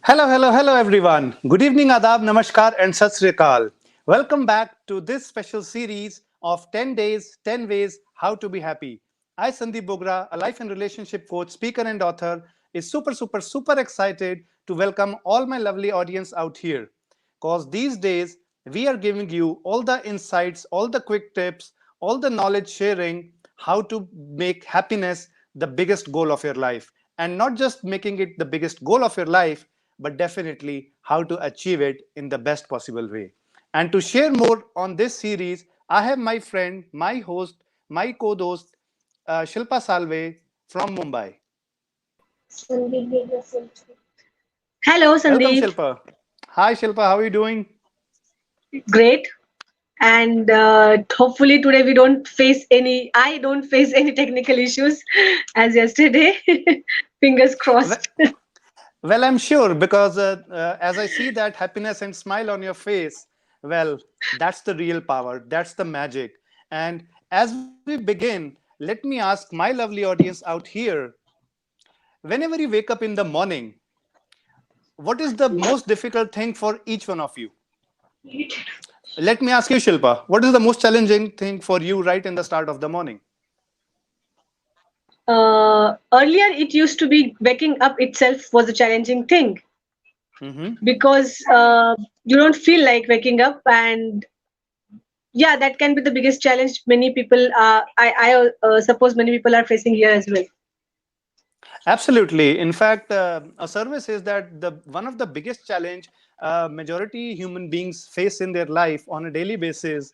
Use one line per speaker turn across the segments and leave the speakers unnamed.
Hello everyone. Good evening, Adab, Namaskar, and Sat Sri Akal. Welcome back to this special series of 10 days, 10 ways how to be happy. I, Sandeep Bogra, a life and relationship coach, speaker, and author, is super excited to welcome all my lovely audience out here. Because these days, we are giving you all the insights, all the quick tips, all the knowledge sharing, how to make happiness the biggest goal of your life. And not just making it the biggest goal of your life, but definitely how to achieve it in the best possible way. And to share more on this series, I have my friend, my host, my co host, Shilpa Salve from Mumbai.
Sandeep gave yourself. Hello,
Welcome,
Sandeep.
Shilpa. Hi, Shilpa. How are you doing?
Great. And hopefully today we don't face any, I don't face any technical issues as yesterday. Fingers
Well,
crossed.
well, I'm sure because as I see that happiness and smile on your face, well, that's the real power. That's the magic. And as we begin, let me ask my lovely audience out here, whenever you wake up in the morning, what is the most difficult thing for each one of you? Let me ask you, Shilpa, what is the most challenging thing for you right in the start of the morning?
Earlier, it used to be waking up itself was a challenging thing
Hmm.
because you don't feel like waking up, and yeah, that can be the biggest challenge many people. I suppose many people are facing here as well.
Absolutely. In fact, a survey says that the one of the biggest challenge majority human beings face in their life on a daily basis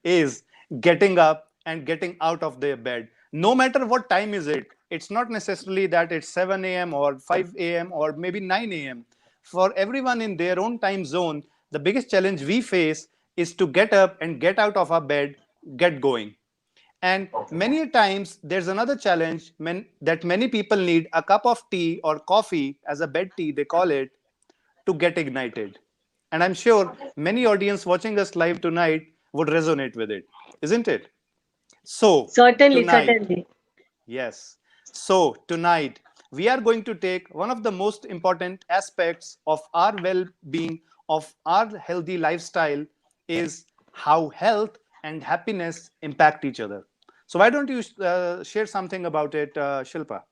is getting up and getting out of their bed. No matter what time is it, it's not necessarily that it's 7 a.m. or 5 a.m. or maybe 9 a.m. For everyone in their own time zone, the biggest challenge we face is to get up and get out of our bed, get going. And many times there's another challenge that many people need a cup of tea or coffee as a bed tea, they call it, to get ignited. And I'm sure many audience watching us live tonight would resonate with it, isn't it? So,
Certainly,
tonight,
certainly.
yes. So, tonight, we are going to take one of the most important aspects of our well being, of our healthy lifestyle, is how health and happiness impact each other. So, why don't you share something about it, Shilpa?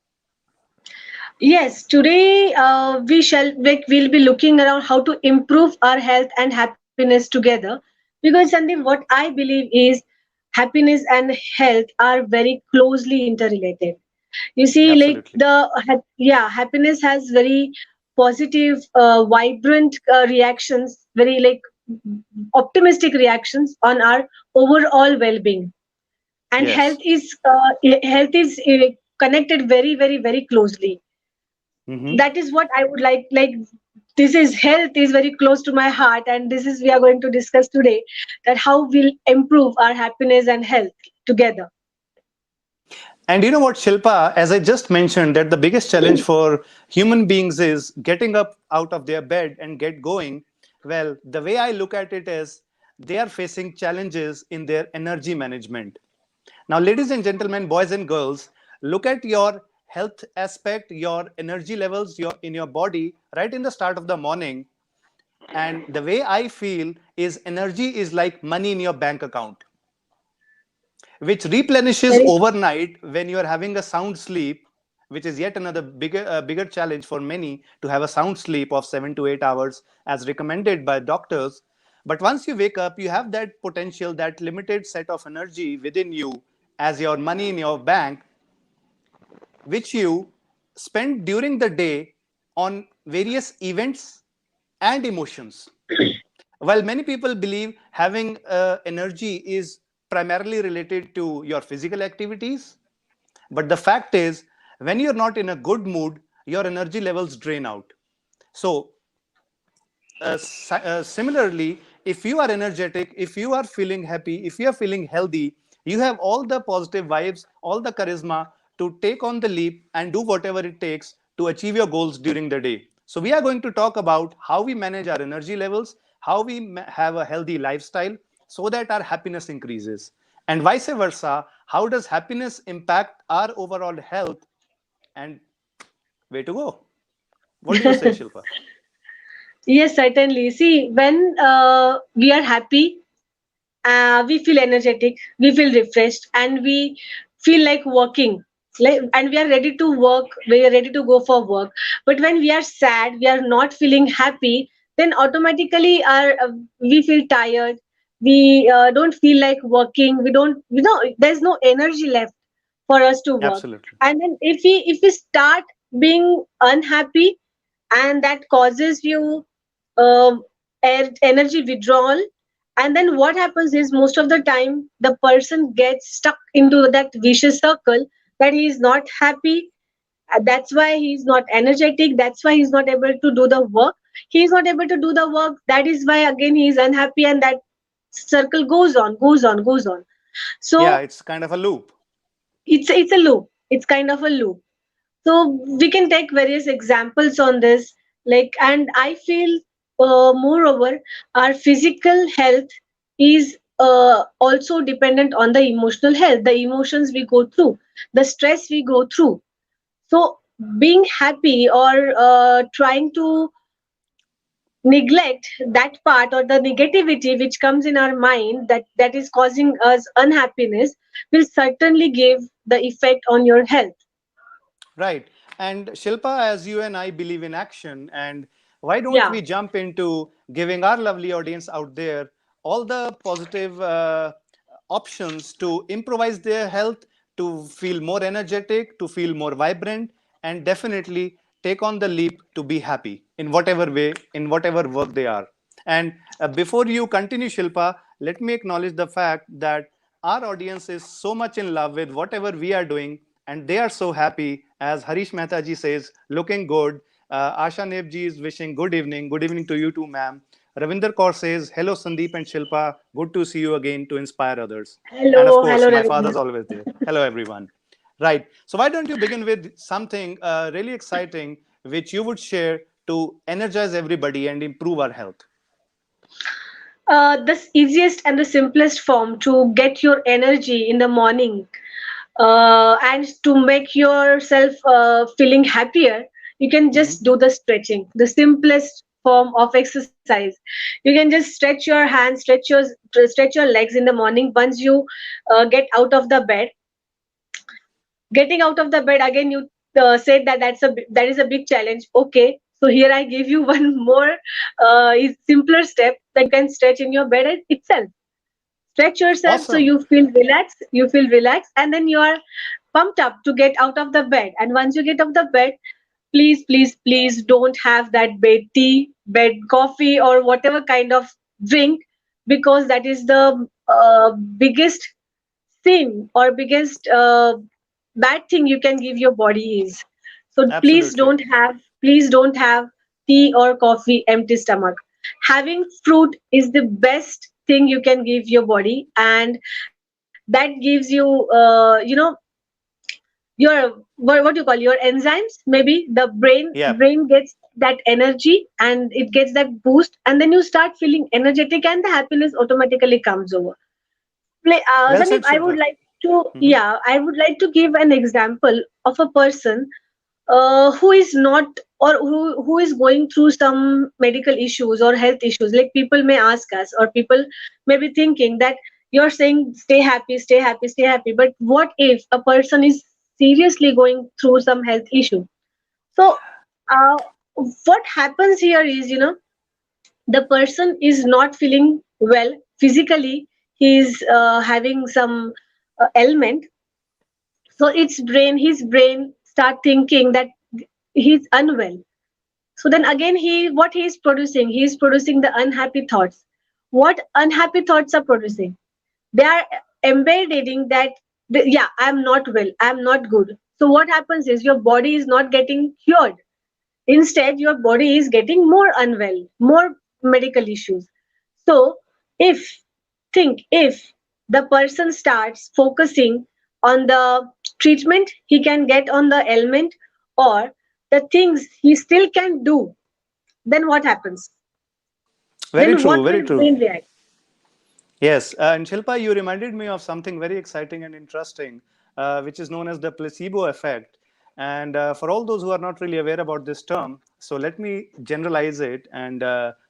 Yes, today we'll be looking around how to improve our health and happiness together. Because Sandeep, what I believe is happiness and health are very closely interrelated. You see, like
Absolutely.
happiness has very positive, vibrant reactions, very like optimistic reactions on our overall well-being, and
Yes.
health is connected very closely.
Hmm.
That is what I would like this is health is very close to my heart, and this is we are going to discuss today, that how we'll improve our happiness and health together.
And you know what, Shilpa, as I just mentioned, that the biggest challenge for human beings is getting up out of their bed and get going. Well, the way I look at it is they are facing challenges in their energy management. Now, ladies and gentlemen, boys and girls, look at your health aspect, your energy levels in your body right in the start of the morning. And the way I feel is energy is like money in your bank account, which replenishes
Very
overnight when you are having a sound sleep, which is yet another bigger challenge for many to have a sound sleep of 7 to 8 hours as recommended by doctors. But once you wake up, you have that potential, that limited set of energy within you as your money in your bank, which you spend during the day on various events and emotions. While many people believe having energy is primarily related to your physical activities, but the fact is, when you're not in a good mood, your energy levels drain out. So, similarly, if you are energetic, if you are feeling happy, if you are feeling healthy, you have all the positive vibes, all the charisma to take on the leap and do whatever it takes to achieve your goals during the day. So, we are going to talk about how we manage our energy levels, how we have a healthy lifestyle so that our happiness increases, and vice versa. How does happiness impact our overall health? And way to go. What do you say, Shilpa?
Yes, certainly. See, when we are happy, we feel energetic, we feel refreshed, and we feel like working. And we are ready to work, we are ready to go for work. But when we are sad, we are not feeling happy, then automatically we feel tired. We don't feel like working. We don't, there's no energy left for us to work.
Absolutely.
And then if we start being unhappy, and that causes you um, energy withdrawal, and then what happens is most of the time the person gets stuck into that vicious circle, that he is not happy. That's why he's not energetic, that's why he's not able to do the work. He's not able to do the work, that is why again he is unhappy, and that circle goes on, goes on, goes on.
Yeah,
So
it's kind of a loop.
it's a loop, it's kind of a loop. So we can take various examples on this, like, and I feel moreover, our physical health is also dependent on the emotional health, the emotions we go through, the stress we go through. So being happy or trying to neglect that part or the negativity which comes in our mind, that is causing us unhappiness, will certainly give the effect on your health.
Right. And Shilpa, as you and I believe in action, and why don't
Yeah.
we jump into giving our lovely audience out there all the positive options to improvise their health, to feel more energetic, to feel more vibrant, and definitely take on the leap to be happy in whatever way, in whatever work they are. And before you continue, Shilpa, let me acknowledge the fact that our audience is so much in love with whatever we are doing, and they are so happy. As Harish Mehta ji says, looking good. Asha Neb ji is wishing good evening. Good evening to you too, ma'am. Ravinder Kaur says, hello, Sandeep and Shilpa. Good to see you again to inspire others.
Hello,
And of
hello,
course, my
Ravinder.
father's always there. Hello, everyone. Right. So, why don't you begin with something really exciting which you would share to energize everybody and improve our health?
The easiest and the simplest form to get your energy in the morning, and to make yourself feeling happier, you can
Mhm.
just do the stretching, the simplest form of exercise. You can just stretch your hands, stretch your legs in the morning. Once you get out of the bed, getting out of the bed again, you said that that is a big challenge. Okay, so here I give you one more simpler step, that you can stretch in your bed itself. Stretch yourself so
Awesome.
you feel relaxed, and then you are pumped up to get out of the bed. And once you get out of the bed, please, please, please don't have that bed tea, bed coffee, or whatever kind of drink, because that is the biggest sin or biggest bad thing you can give your body is. So
Absolutely.
please don't have tea or coffee empty stomach. Having fruit is the best thing you can give your body, and that gives you your what you call your enzymes, maybe the
Yeah.
brain gets that energy and it gets that boost, and then you start feeling energetic, and the happiness automatically comes over.
Well
Sandeep,
said, Shilpa. Mhm.
I would like to give an example of a person who is not, or who is going through some medical issues or health issues. Like, people may ask us, or people may be thinking that you're saying stay happy, stay happy, stay happy. But what if a person is seriously going through some health issue? So, uh, what happens here is, the person is not feeling well physically. He is having some ailment. So his brain start thinking that he's unwell. So then again, what he is producing the unhappy thoughts. What unhappy thoughts are producing? They are embedding that, yeah, I'm not well, I'm not good. So what happens is your body is not getting cured. Instead, your body is getting more unwell, more medical issues. So, if if the person starts focusing on the treatment he can get on the ailment, or the things he still can do, then what happens?
Very
Then
true.
what
Very
will
true.
brain react?
Yes, and Shilpa, you reminded me of something very exciting and interesting, which is known as the placebo effect. And for all those who are not really aware about this term, so let me generalize it and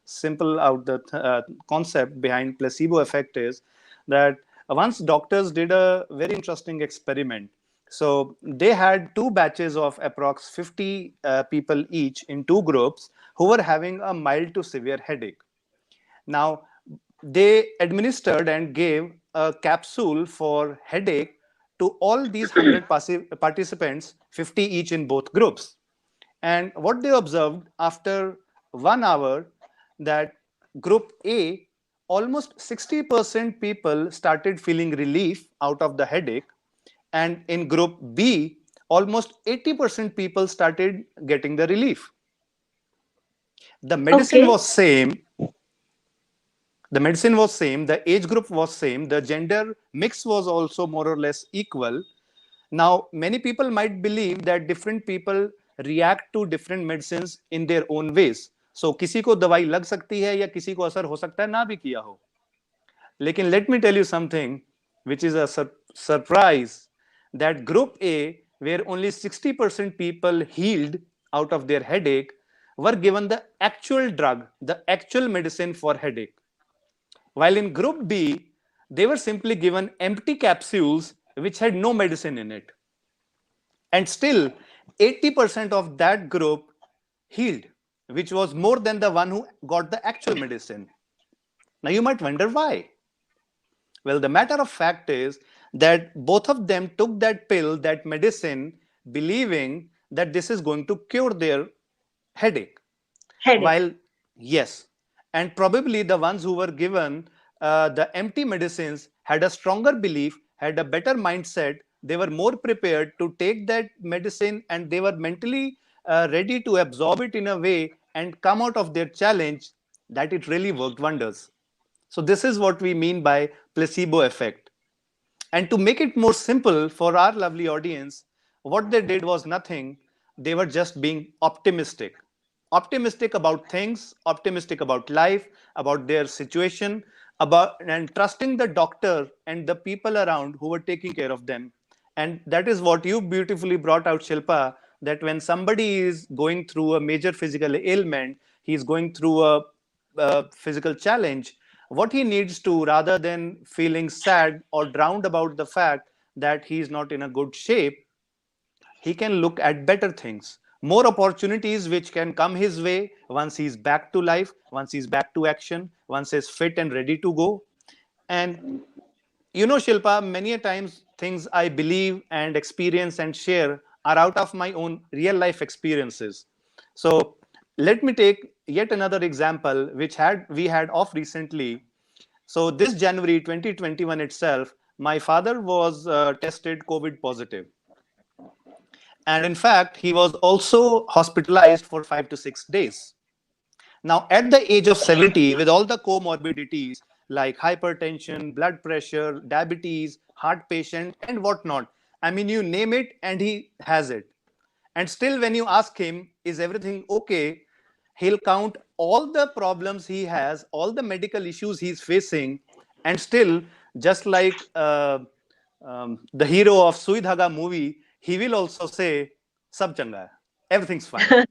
simple out the concept behind placebo effect is that once doctors did a very interesting experiment. So they had two batches of approx 50 people each in two groups who were having a mild to severe headache. Now, they administered and gave a capsule for headache to all these 100 participants, 50 each in both groups. And what they observed after 1 hour, that group A, almost 60% people started feeling relief out of the headache. And in group B, almost 80% people started getting the relief. The medicine
Okay.
was same, the medicine was same, the age group was same, the gender mix was also more or less equal. Now many people might believe that different people react to different medicines in their own ways. So किसी को दवाई लग सकती है या किसी को असर हो सकता है ना भी किया हो. लेकिन let me tell you something which is a surprise, that group A, where only 60% people healed out of their headache, were given the actual drug, the actual medicine for headache. While in group B, they were simply given empty capsules which had no medicine in it. And still, 80% of that group healed, which was more than the one who got the actual medicine. Now, you might wonder why. Well, the matter of fact is that both of them took that pill, that medicine, believing that this is going to cure their headache.
Headache.
While, yes, and probably the ones who were given the empty medicines had a stronger belief, had a better mindset, they were more prepared to take that medicine, and they were mentally ready to absorb it in a way and come out of their challenge, that it really worked wonders. So this is what we mean by placebo effect. And to make it more simple for our lovely audience, what they did was nothing. They were just being optimistic. Optimistic about things, optimistic about life, about their situation, about and trusting the doctor and the people around who were taking care of them. And that is what you beautifully brought out, Shilpa, that when somebody is going through a major physical ailment, he's going through a physical challenge, what he needs to, rather than feeling sad or drowned about the fact that he's not in a good shape, he can look at better things, more opportunities which can come his way once he's back to life, once he's back to action, once he's fit and ready to go. And you know, Shilpa, many a times things I believe and experience and share are out of my own real life experiences. So let me take yet another example which had we had off recently. So this January 2021 itself, my father was tested COVID positive. And in fact, he was also hospitalized for 5 to 6 days. Now, at the age of 70, with all the comorbidities like hypertension, blood pressure, diabetes, heart patient, and whatnot, I mean, you name it, and he has it. And still, when you ask him, is everything okay? He'll count all the problems he has, all the medical issues he's facing, and still, just like the hero of Sui Dhaga movie, he will also say, Sab changa hai, everything's fine.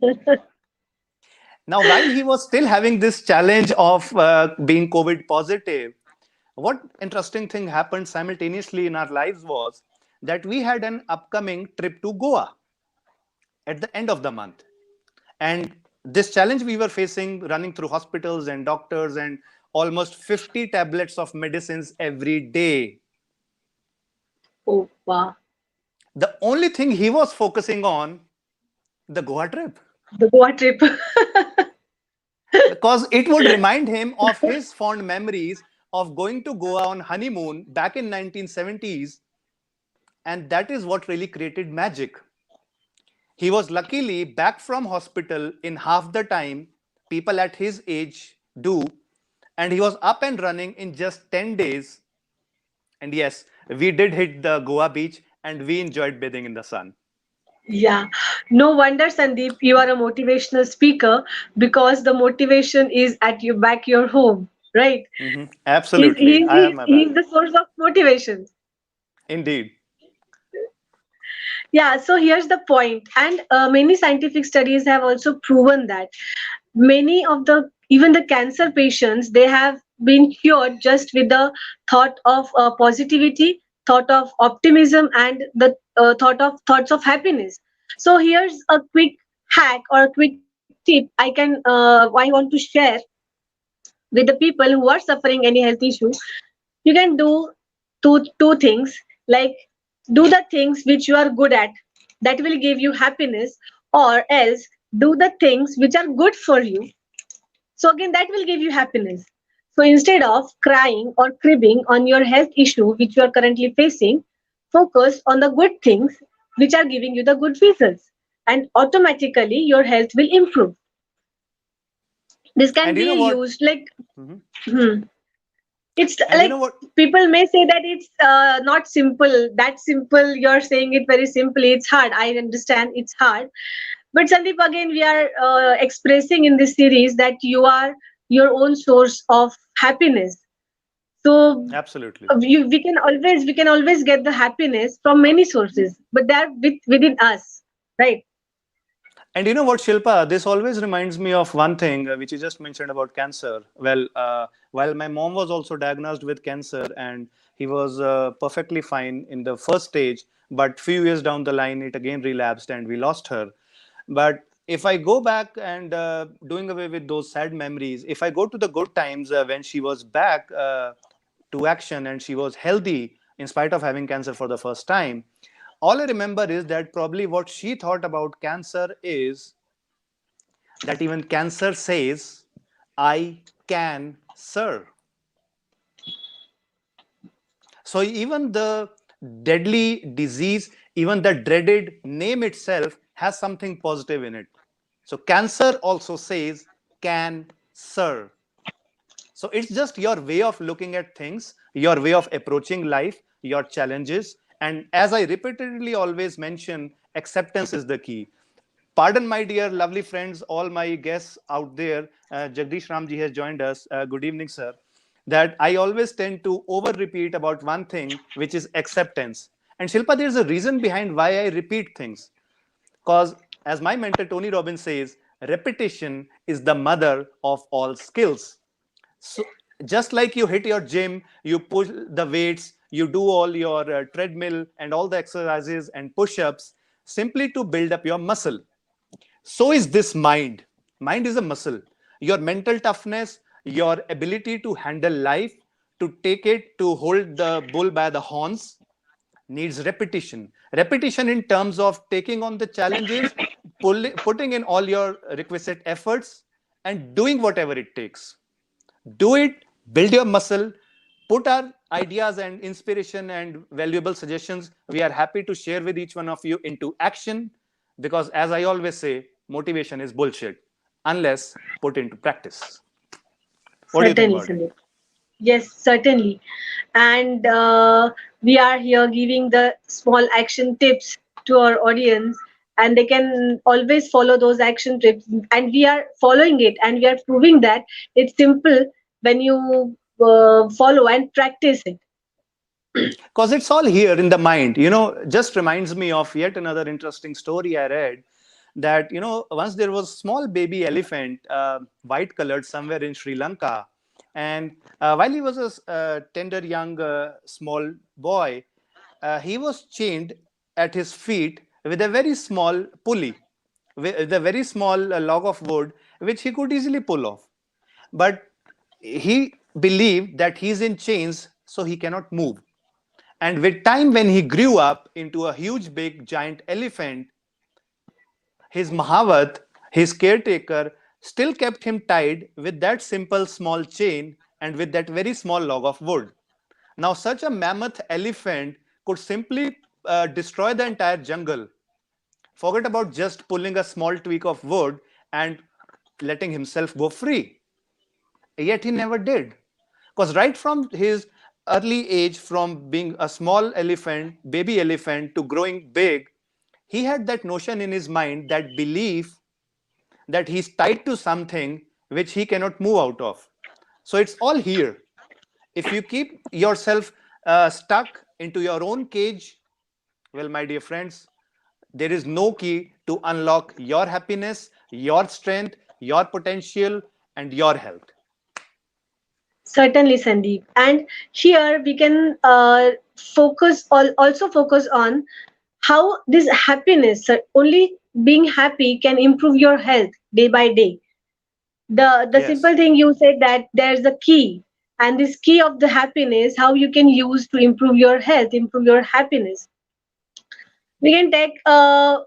Now, while he was still having this challenge of being COVID positive, what interesting thing happened simultaneously in our lives was that we had an upcoming trip to Goa at the end of the month. And this challenge we were facing, running through hospitals and doctors and almost 50 tablets of medicines every day.
Oh, wow.
The only thing he was focusing on, the Goa trip,
The Goa trip.
because it would remind him of his fond memories of going to Goa on honeymoon back in 1970s, and that is what really created magic. He was luckily back from hospital in half the time people at his age do, and he was up and running in just 10 days. And yes, we did hit the Goa beach and we enjoyed bathing in the sun.
Yeah. No wonder, Sandeep, you are a motivational speaker because the motivation is at your back your home, right? He's
Absolutely,
he's
I have
he's,
my back.
he's the source of motivation.
Indeed.
Yeah, so here's the point, and many scientific studies have also proven that many of the even the cancer patients, they have been cured just with the thought of positivity, thought of optimism, and the thoughts of happiness. So here's a quick hack or a quick tip I want to share with the people who are suffering any health issue. You can do two things, like do the things which you are good at, that will give you happiness, or else do the things which are good for you, so again that will give you happiness. So instead of crying or cribbing on your health issue which you are currently facing, focus on the good things which are giving you the good results, and automatically your health will improve. This can
And you
be
know what?
used like,
Mhm.
hmm, it's
And you
like
know what?
people may say that it's not simple, that simple, you're saying it very simply, it's hard, I understand it's hard. But Sandeep, again we are expressing in this series that you are your own source of happiness. So
Absolutely.
we can always get the happiness from many sources, but they are within us, right?
And you know what, Shilpa? This always reminds me of one thing which you just mentioned about cancer. Well, while my mom was also diagnosed with cancer, and he was perfectly fine in the first stage, but few years down the line, it again relapsed, and we lost her. But if I go back and doing away with those sad memories, if I go to the good times when she was back to action and she was healthy in spite of having cancer for the first time, all I remember is that probably what she thought about cancer is that even cancer says, I can serve. So even the deadly disease, even the dreaded name itself has something positive in it. So cancer also says, can serve. So it's just your way of looking at things, your way of approaching life, your challenges. And as I repeatedly always mention, acceptance is the key. Pardon, my dear, lovely friends, all my guests out there. Jagdish Ramji has joined us. Good evening, sir. That I always tend to over repeat about one thing, which is acceptance. And Shilpa, there's a reason behind why I repeat things. Because, as my mentor Tony Robbins says, repetition is the mother of all skills. So just like you hit your gym, you push the weights, you do all your treadmill and all the exercises and push-ups simply to build up your muscle. So is this mind. Mind is a muscle. Your mental toughness, your ability to handle life, to take it, to hold the bull by the horns, needs repetition. Repetition in terms of taking on the challenges, putting in all your requisite efforts, and doing whatever it takes. Do it, build your muscle, put our ideas and inspiration and valuable suggestions we are happy to share with each one of you into action, because as I always say, motivation is bullshit unless put into practice. What do you think
Certainly,
about it?
Sandeep. Yes, certainly. And we are here giving the small action tips to our audience, and they can always follow those action tips. And we are following it, and we are proving that it's simple when you follow and practice it.
Because it's all here in the mind. Just reminds me of yet another interesting story I read, that once there was small baby elephant, white colored, somewhere in Sri Lanka. And while he was a tender young small boy, he was chained at his feet with a very small pulley, with a very small log of wood which he could easily pull off. But he believed that he's in chains, so he cannot move. And with time, when he grew up into a huge, big, giant elephant, his Mahavat, his caretaker, still kept him tied with that simple small chain and with that very small log of wood. Now, such a mammoth elephant could simply destroy the entire jungle. Forget about just pulling a small tweak of wood and letting himself go free. Yet he never did. Because right from his early age, from being a small elephant, baby elephant, to growing big, he had that notion in his mind, that belief that he's tied to something which he cannot move out of. So it's all here. If you keep yourself stuck into your own cage, well, my dear friends, There is no key to unlock your happiness, your strength, your potential, and your health.
Certainly, Sandeep. And here we can also focus on how this happiness, only being happy, can improve your health day by day. The
Yes,
simple thing you said, that there's a key, and this key of the happiness, how you can use to improve your health, improve your happiness. We can take a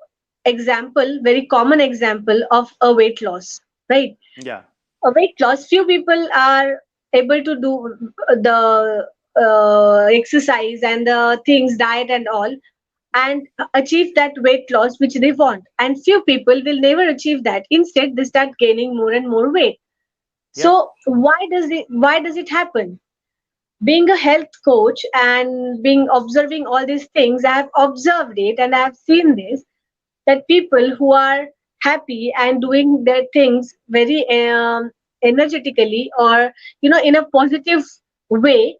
example, very common example of a weight loss, right?
yeah,
A weight loss, few people are able to do the exercise and the things, diet and all, and achieve that weight loss which they want, and few people will never achieve that. Instead they start gaining more and more weight.
yep,
So why does it happen? Being a health coach and being observing all these things, I have observed it and I have seen this, that people who are happy and doing their things very energetically, or in a positive way,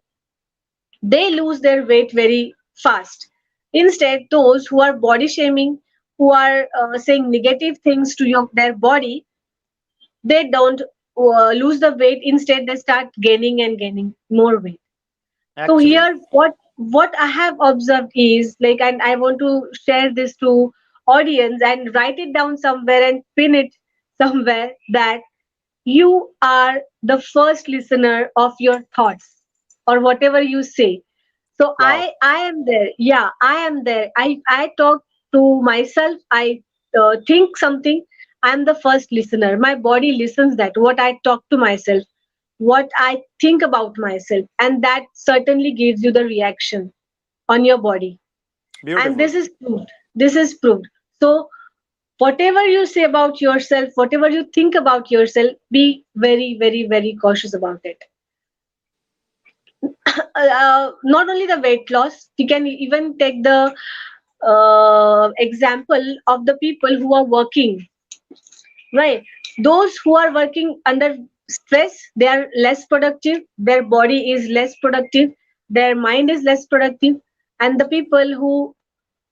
they lose their weight very fast. Instead, those who are body shaming, who are saying negative things to their body, they don't lose the weight. Instead they start gaining and gaining more weight. So
actually.
here, what I have observed is like, and I want to share this to audience and write it down somewhere and pin it somewhere, that you are the first listener of your thoughts or whatever you say. So
Wow.
I am there. Yeah, I am there. I talk to myself. I think something. I am the first listener. My body listens that what I talk to myself, what I think about myself, and that certainly gives you the reaction on your body. And
Beautiful.
this is proved. This is proved. So whatever you say about yourself, whatever you think about yourself, be very, very, very cautious about it. Not only the weight loss, we can even take the example of the people who are working, right? Those who are working under stress, they are less productive, their body is less productive, their mind is less productive. And the people who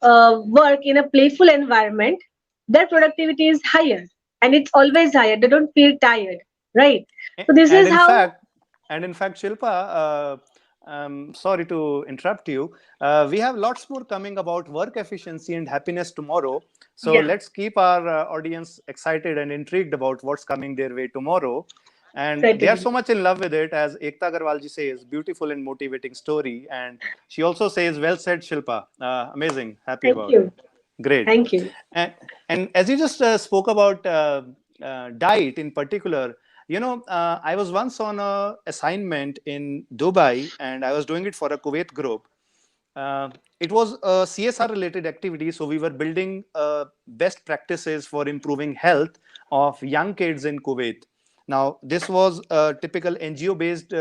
work in a playful environment, their productivity is higher, and it's always higher. They don't feel tired, right? So this
And
is
in
how.
fact, Shilpa, sorry to interrupt you. We have lots more coming about work efficiency and happiness tomorrow. So
Yeah,
let's keep our audience excited and intrigued about what's coming their way tomorrow. And they are
certainly.
so much in love with it, as Ekta Agarwalji says, beautiful and motivating story. And she also says, well said, Shilpa. Amazing. Happy
Thank
about it.
you.
Great.
Thank you.
And, and as you just spoke about diet in particular, I was once on a assignment in Dubai, and I was doing it for a Kuwait group. It was a CSR related activity, so we were building best practices for improving health of young kids in Kuwait. Now, this was a typical NGO based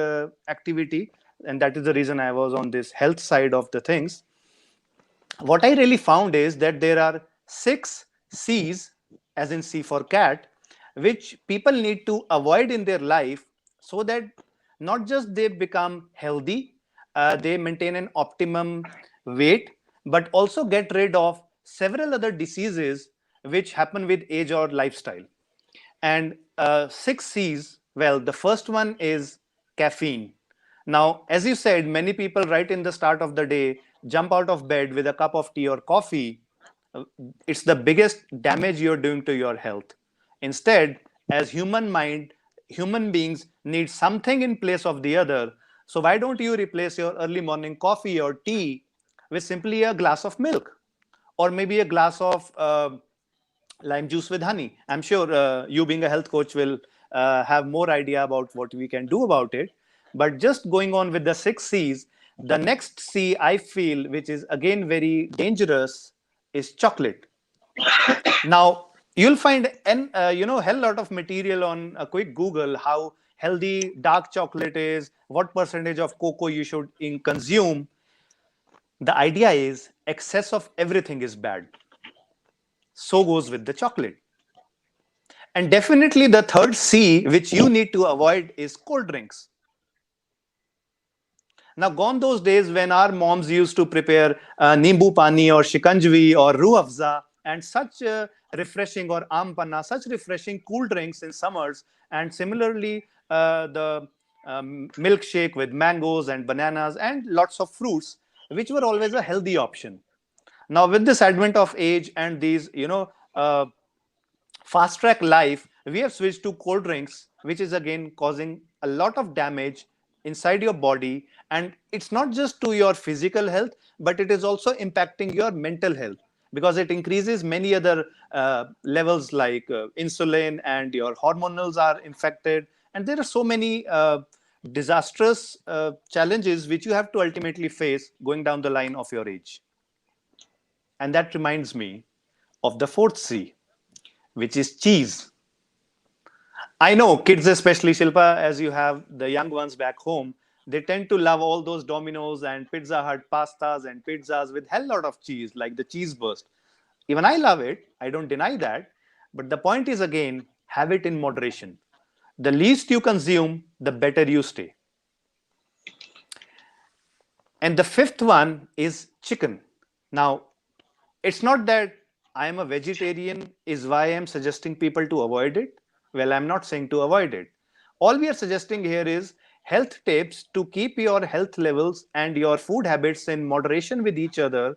activity, and that is the reason I was on this health side of the things. What I really found is that there are 6 C's, as in C for cat, which people need to avoid in their life, so that not just they become healthy, they maintain an optimum weight, but also get rid of several other diseases which happen with age or lifestyle. And 6 C's, well, the first one is caffeine. Now, as you said, many people right in the start of the day jump out of bed with a cup of tea or coffee. Uh, It's the biggest damage you're doing to your health. Instead, as human beings need something in place of the other. So why don't you replace your early morning coffee or tea with simply a glass of milk, or maybe a glass of lime juice with honey? I'm sure you, being a health coach, will have more idea about what we can do about it. But just going on with the 6 C's, the next C I feel, which is again very dangerous, is chocolate. Now, you'll find an hell lot of material on a quick Google how healthy dark chocolate is, what percentage of cocoa you should consume. The idea is excess of everything is bad. So goes with the chocolate. And definitely the third C, which you need to avoid, is cold drinks. Now, gone those days when our moms used to prepare nimbu pani or shikanjvi or roo afza and such refreshing, or ampanna, such refreshing cool drinks in summers, and similarly the milkshake with mangoes and bananas and lots of fruits, which were always a healthy option. Now, with this advent of age and these, fast track life, we have switched to cold drinks, which is again causing a lot of damage inside your body. And it's not just to your physical health, but it is also impacting your mental health, because it increases many other levels like insulin, and your hormonals are infected. And there are so many disastrous challenges which you have to ultimately face going down the line of your age. And that reminds me of the fourth C, which is cheese. I know kids, especially Shilpa, as you have the young ones back home, they tend to love all those Domino's and Pizza Hut pastas and pizzas with hell lot of cheese, like the cheese burst. Even I love it. I don't deny that. But the point is again, have it in moderation. The least you consume, the better you stay. And the fifth one is chicken. Now, it's not that I am a vegetarian is why I'm suggesting people to avoid it. Well, I'm not saying to avoid it. All we are suggesting here is health tips to keep your health levels and your food habits in moderation with each other,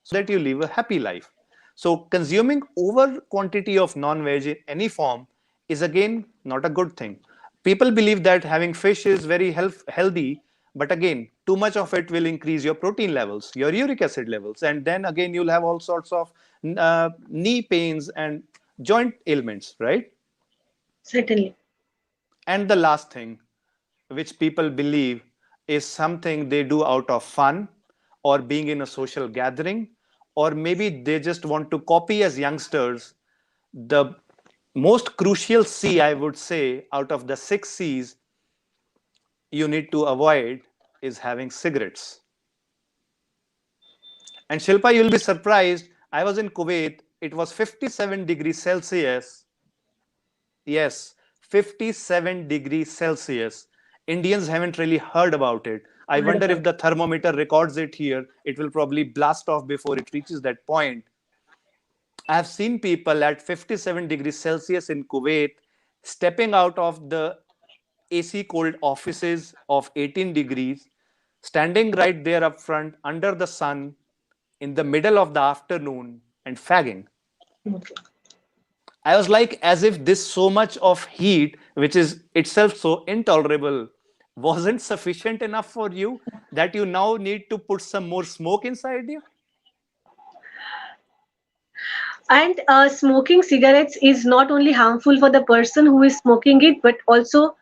so that you live a happy life. So consuming over quantity of non-veg in any form is again not a good thing. People believe that having fish is very healthy, but again, too much of it will increase your protein levels, your uric acid levels, and then again you'll have all sorts of knee pains and joint ailments, right?
Certainly.
And the last thing, which people believe is something they do out of fun or being in a social gathering, or maybe they just want to copy as youngsters, the most crucial C, I would say, out of the six C's you need to avoid is having cigarettes. And Shilpa, you'll be surprised. I was in Kuwait, it was 57 degrees Celsius. Yes, 57 degrees Celsius. Indians haven't really heard about it. I
Heard
wonder if
about
the thermometer records it here. It will probably blast off before it reaches that point. I have seen people at 57 degrees Celsius in Kuwait stepping out of the AC cold offices of 18 degrees, standing right there up front under the sun in the middle of the afternoon and fagging.
it.
I was like, as if this so much of heat, which is itself so intolerable, wasn't sufficient enough for you, that you now need to put some more smoke inside you.
And smoking cigarettes is not only harmful for the person who is smoking it, but also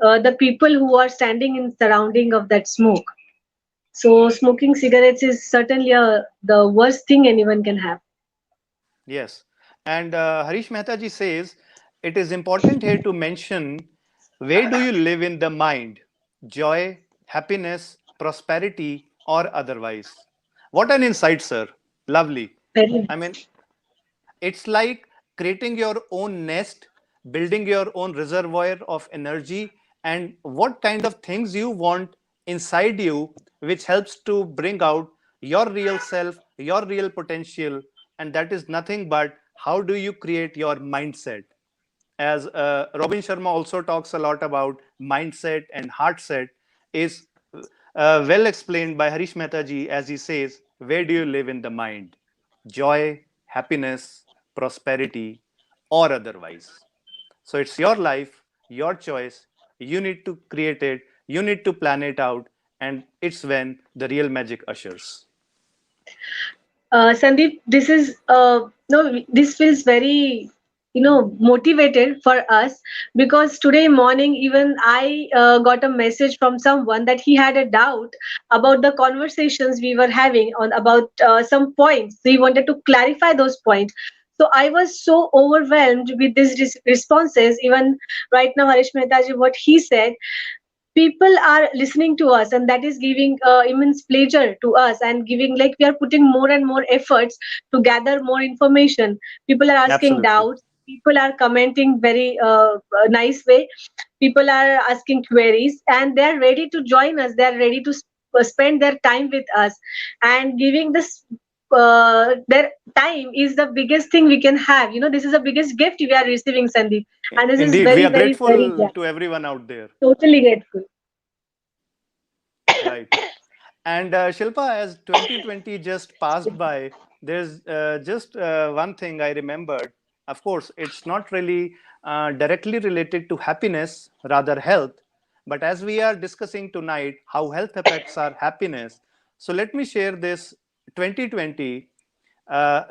the people who are standing in surrounding of that smoke. So smoking cigarettes is certainly the worst thing anyone can have.
Yes. And Harish Mehta ji says it is important here to mention, where do you live in the mind? Joy, happiness, prosperity, or otherwise? What an insight, sir. Lovely.
Very
I mean, it's like creating your own nest, building your own reservoir of energy, and what kind of things you want inside you, which helps to bring out your real self, your real potential. And that is nothing but how do you create your mindset. As Robin Sharma also talks a lot about mindset and heart set, is well explained by Harish Mehta ji, as he says, where do you live in the mind? Joy, happiness, prosperity, or otherwise. So it's your life, your choice. You need to create it, you need to plan it out, and it's when the real magic ushers.
Sandeep, this is no, this feels very motivated for us, because today morning even I got a message from someone that he had a doubt about the conversations we were having on about some points. So he wanted to clarify those points. So I was so overwhelmed with these responses. Even right now, Harish Mehtaji, what he said, people are listening to us, and that is giving immense pleasure to us, and giving like we are putting more and more efforts to gather more information. People are asking
Absolutely.
doubts, people are commenting very nice way, people are asking queries, and they are ready to join us, they are ready to spend their time with us, and giving this their time is the biggest thing we can have. This is the biggest gift we are receiving, Sandeep, and this is
Indeed, we
very,
are
very, very,
grateful
yeah,
to everyone out there.
totally grateful.
Right. And Shilpa, as 2020 just passed by, there's just one thing I remembered. Of course, it's not really directly related to happiness, rather health. But as we are discussing tonight how health affects our happiness, so let me share this 2020,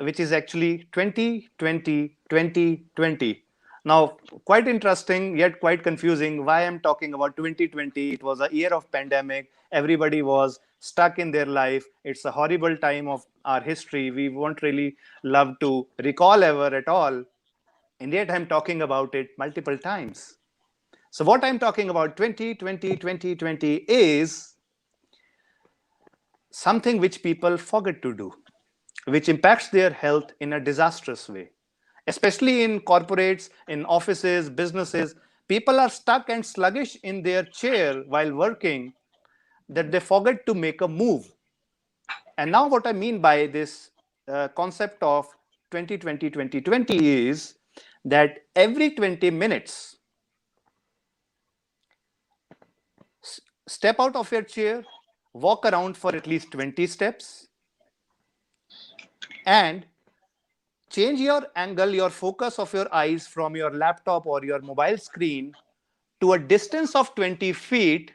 which is actually 2020. Now, quite interesting, yet quite confusing. Why I'm talking about 2020? It was a year of pandemic. Everybody was stuck in their life. It's a horrible time of our history. We won't really love to recall ever at all. And yet I'm talking about it multiple times. So what I'm talking about 2020 is something which people forget to do, which impacts their health in a disastrous way. Especially in corporates, in offices, businesses, people are stuck and sluggish in their chair while working that they forget to make a move. And now, what I mean by this concept of 2020 is that every 20 minutes, step out of your chair, walk around for at least 20 steps, and change your angle, your focus of your eyes from your laptop or your mobile screen to a distance of 20 feet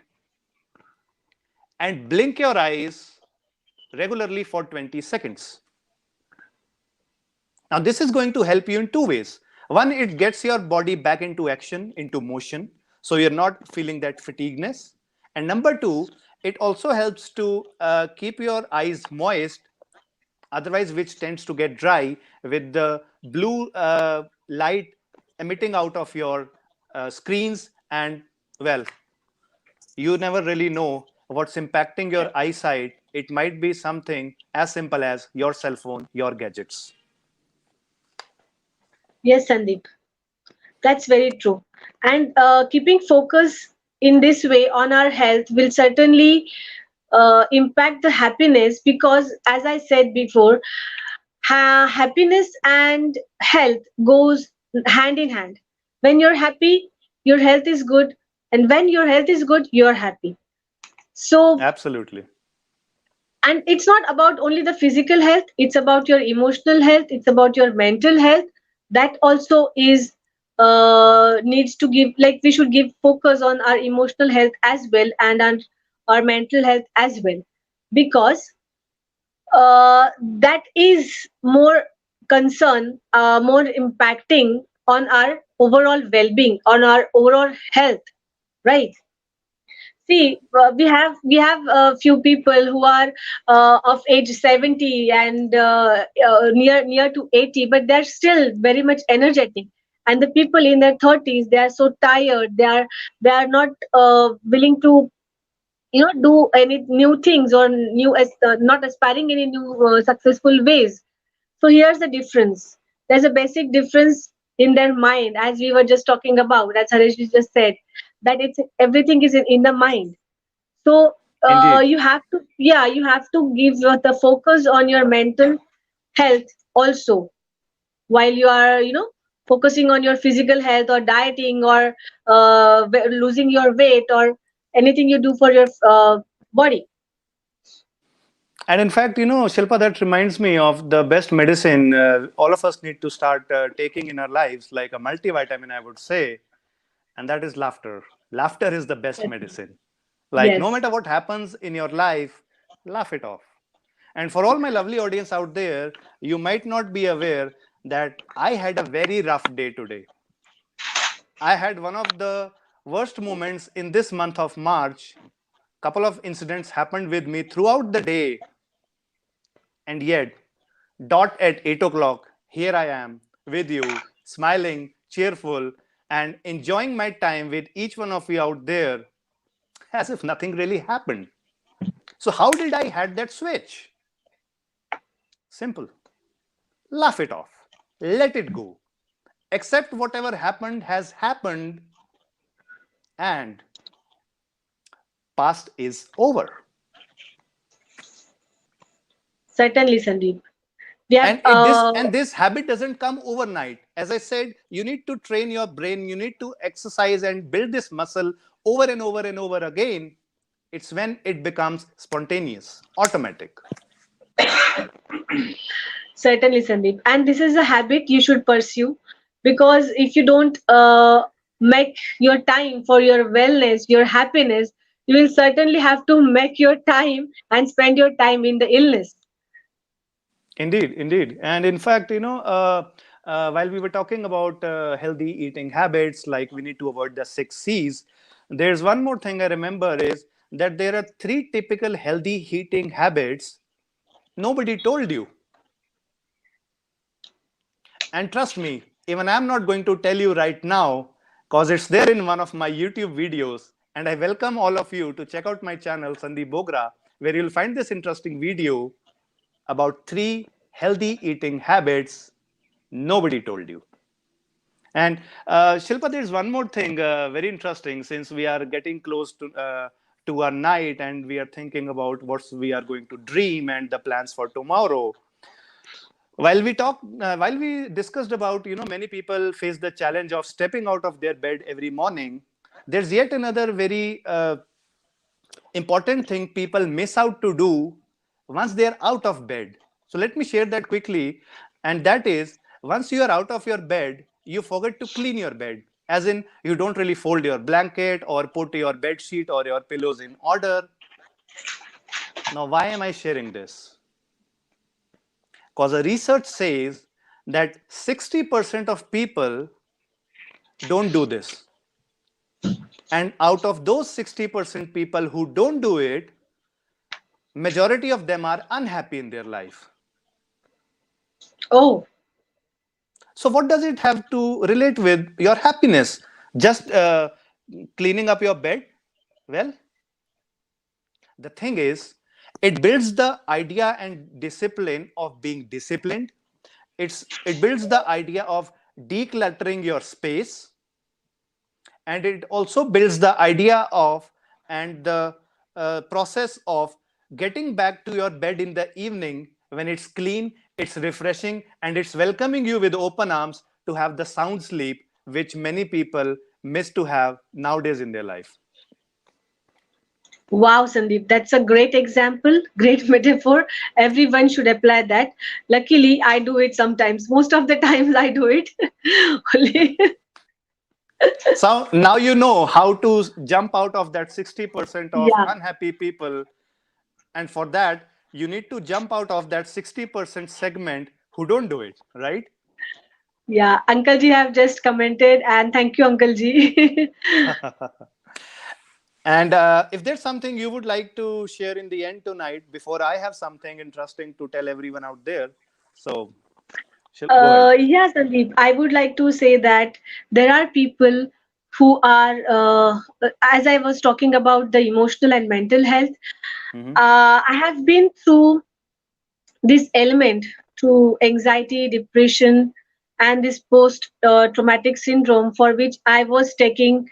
and blink your eyes regularly for 20 seconds. Now, this is going to help you in two ways. One, it gets your body back into action, into motion, so you're not feeling that fatigueness. And number two, it also helps to keep your eyes moist, otherwise which tends to get dry with the blue light emitting out of your screens. And well, you never really know what's impacting your eyesight. It might be something as simple as your cell phone, your gadgets.
Yes, Sandeep, that's very true. And keeping focus in this way on our health will certainly impact the happiness, because, as I said before, happiness and health goes hand in hand. When you're happy, your health is good, and when your health is good, you're happy. So,
Absolutely.
and it's not about only the physical health, it's about your emotional health, it's about your mental health. That also is needs to give, like, we should give focus on our emotional health as well, and on our mental health as well, because that is more concern, more impacting on our overall well-being, on our overall health, right? See, we have a few people who are of age 70 and near to 80, but they're still very much energetic. And the people in their 30s, they are so tired. They are not willing to do any new things, or not aspiring any new successful ways. So here's the difference. There's a basic difference in their mind, as we were just talking about, as Harish just said, that it's everything is in the mind. So
Indeed.
you have to give the focus on your mental health also, while you are focusing on your physical health, or dieting, or losing your weight, or anything you do for your body.
And in fact, Shilpa, that reminds me of the best medicine all of us need to start taking in our lives, like a multivitamin, I would say, and that is laughter. Laughter is the best medicine. Like, no
Yes.
matter what happens in your life, laugh it off. And for all my lovely audience out there, you might not be aware that I had a very rough day today. I had one of the worst moments in this month of March. Couple of incidents happened with me throughout the day, and yet, dot at 8 o'clock, here I am with you, smiling, cheerful, and enjoying my time with each one of you out there as if nothing really happened. So, how did I had that switch? Simple. Laugh it off. Let it go. Accept whatever happened has happened, and past is over.
Certainly, Sandeep. We have
And this habit doesn't come overnight. As I said, you need to train your brain, you need to exercise and build this muscle over and over and over again. It's when it becomes spontaneous, automatic.
certainly, Sandeep. And this is a habit you should pursue, because if you don't make your time for your wellness, your happiness, you will certainly have to make your time and spend your time in the illness.
Indeed, indeed. And in fact, while we were talking about healthy eating habits, like we need to avoid the 6 C's, there's one more thing I remember is that there are three typical healthy eating habits nobody told you. And trust me, even I'm not going to tell you right now because it's there in one of my YouTube videos. And I welcome all of you to check out my channel, Sandeep Bogra, where you'll find this interesting video about three healthy eating habits nobody told you. And Shilpa, there's one more thing very interesting, since we are getting close to our night and we are thinking about what we are going to dream and the plans for tomorrow. While we discussed about, many people face the challenge of stepping out of their bed every morning. There's yet another very important thing people miss out to do once they're out of bed. So let me share that quickly. And that is, once you are out of your bed, you forget to clean your bed. As in, you don't really fold your blanket or put your bed sheet or your pillows in order. Now, why am I sharing this? Because the research says that 60% of people don't do this. And out of those 60% people who don't do it, majority of them are unhappy in their life.
Oh,
So what does it have to relate with your happiness? Just cleaning up your bed? Well, the thing is, it builds the idea and discipline of being disciplined. It builds the idea of decluttering your space, and it also builds the idea of and the process of getting back to your bed in the evening when it's clean, it's refreshing, and it's welcoming you with open arms to have the sound sleep which many people miss to have nowadays in their life.
wow, Sandeep, that's a great example, great metaphor. Everyone should apply that. Luckily, I do it sometimes. Most of the times, I do it. Only.
So now you know how to jump out of that 60% of
Yeah.
unhappy people. And for that, you need to jump out of that 60% segment who don't do it, right?
Yeah, Uncle Ji have just commented, and thank you, Uncle Ji.
And if there's something you would like to share in the end tonight, before I have something interesting to tell everyone out there, so go ahead.
Yeah, Sandeep, I would like to say that there are people who are, as I was talking about the emotional and mental health,
Hmm.
I have been through this element through anxiety, depression, and this post traumatic syndrome for which I was taking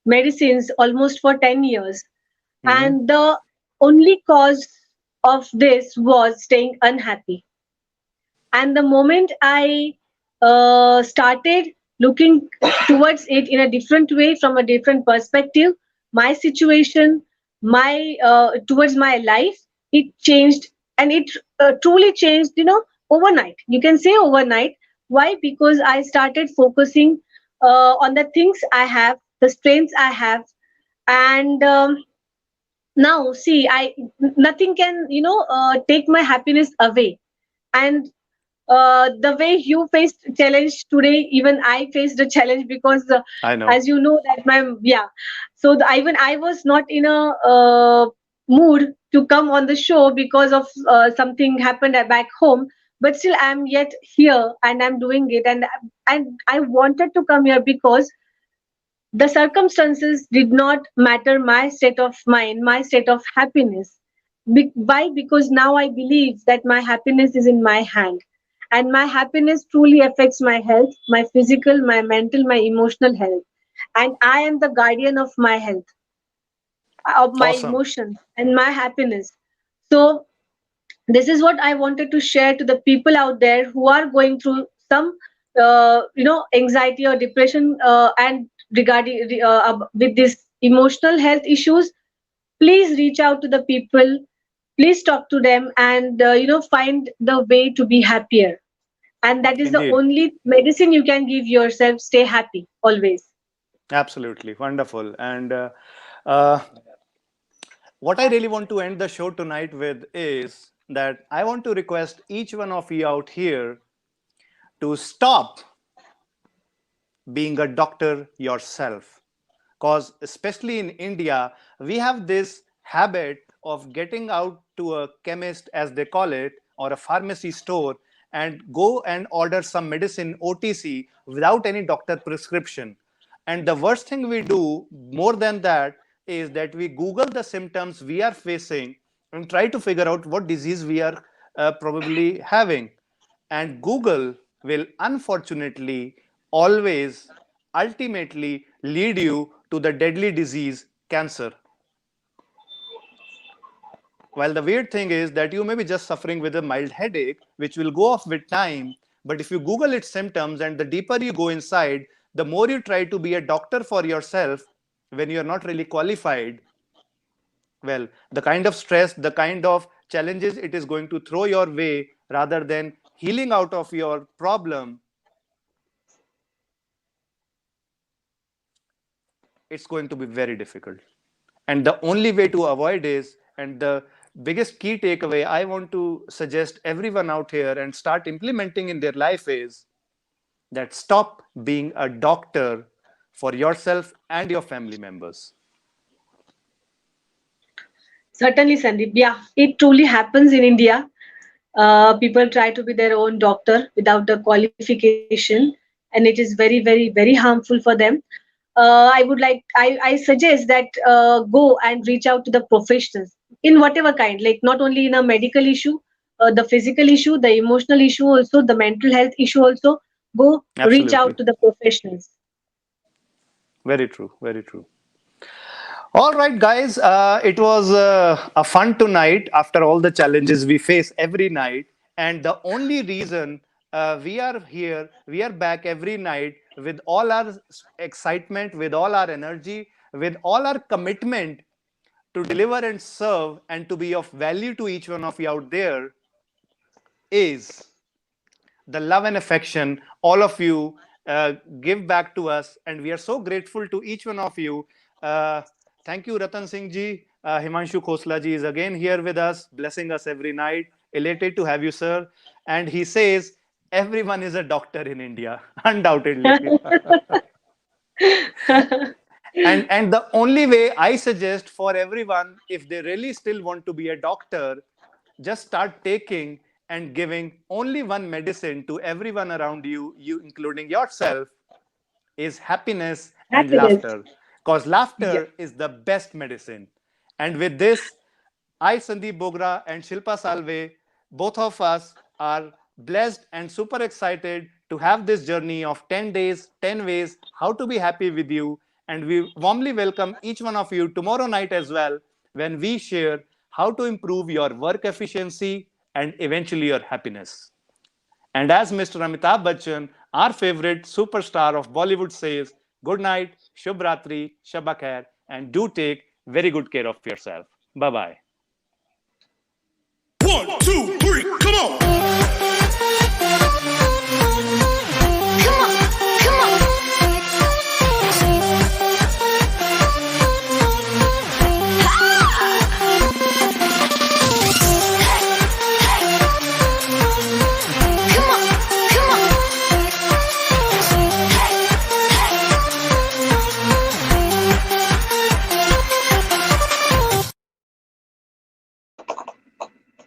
medicines almost for 10 years.
Hmm.
And the only cause of this was staying unhappy. And the moment I started looking towards it in a different way, from a different perspective, my situation, my towards my life, it changed. And it truly changed, overnight. You can say overnight. Why? Because I started focusing on the things I have, the strengths I have. And now see, I nothing can, take my happiness away. And the way you faced challenge today, even I faced a challenge, because
I know.
as you know that my, yeah, so even I was not in a mood to come on the show because of something happened at back home. But still I'm yet here and I'm doing it. And I wanted to come here because the circumstances did not matter, my state of mind, my state of happiness. Why? Because now I believe that my happiness is in my hand. And my happiness truly affects my health, my physical, my mental, my emotional health. And I am the guardian of my health, of my
Awesome.
emotions and my happiness. So This is what I wanted to share to the people out there who are going through some anxiety or depression, and regarding with this emotional health issues. Please reach out to the people, please talk to them, and find the way to be happier. And that is the
Indeed.
only medicine you can give yourself. Stay happy always.
Absolutely. Wonderful. And uh, what I really want to end the show tonight with is that I want to request each one of you out here to stop being a doctor yourself. Because, especially in India, we have this habit of getting out to a chemist, as they call it, or a pharmacy store, and go and order some medicine OTC without any doctor prescription. And the worst thing we do more than that is that we Google the symptoms we are facing and try to figure out what disease we are probably having. And Google will unfortunately always ultimately lead you to the deadly disease, cancer. While the weird thing is that you may be just suffering with a mild headache, which will go off with time. But if you Google its symptoms and the deeper you go inside, the more you try to be a doctor for yourself when you are not really qualified, well, the kind of stress, the kind of challenges it is going to throw your way rather than healing out of your problem, it's going to be very difficult. And the only way to avoid is, and the biggest key takeaway I want to suggest everyone out here and start implementing in their life is that stop being a doctor for yourself and your family members.
Certainly, Sandeep. Yeah, it truly happens in India. People try to be their own doctor without the qualification, and it is very, very, very harmful for them. I suggest that go and reach out to the professionals in whatever kind, like not only in a medical issue, the physical issue, the emotional issue, also the mental health issue. Also, go reach
Absolutely.
out to the professionals.
Very true. Very true. All right, guys. It was a fun tonight after all the challenges we face every night. And the only reason we are here, we are back every night with all our excitement, with all our energy, with all our commitment to deliver and serve and to be of value to each one of you out there is the love and affection all of you give back to us. And we are so grateful to each one of you. Uh, Thank you, Ratan Singh ji. Himanshu Khosla ji is again here with us, blessing us every night. Elated to have you, sir. And he says, everyone is a doctor in India, undoubtedly. And the only way I suggest for everyone, if they really still want to be a doctor, just start taking and giving only one medicine to everyone around you, you including yourself, is happiness and
Happiness.
laughter. Because
Yes.
laughter is the best medicine. And with this, I, Sandeep Bogra, and Shilpa Salve, both of us are blessed and super excited to have this journey of 10 days, 10 ways how to be happy with you. And we warmly welcome each one of you tomorrow night as well, when we share how to improve your work efficiency and eventually your happiness. And as Mr. Amitabh Bachchan, our favorite superstar of Bollywood, says, good night, Shubh Ratri, Shabba Khair, and do take very good care of yourself. Bye bye.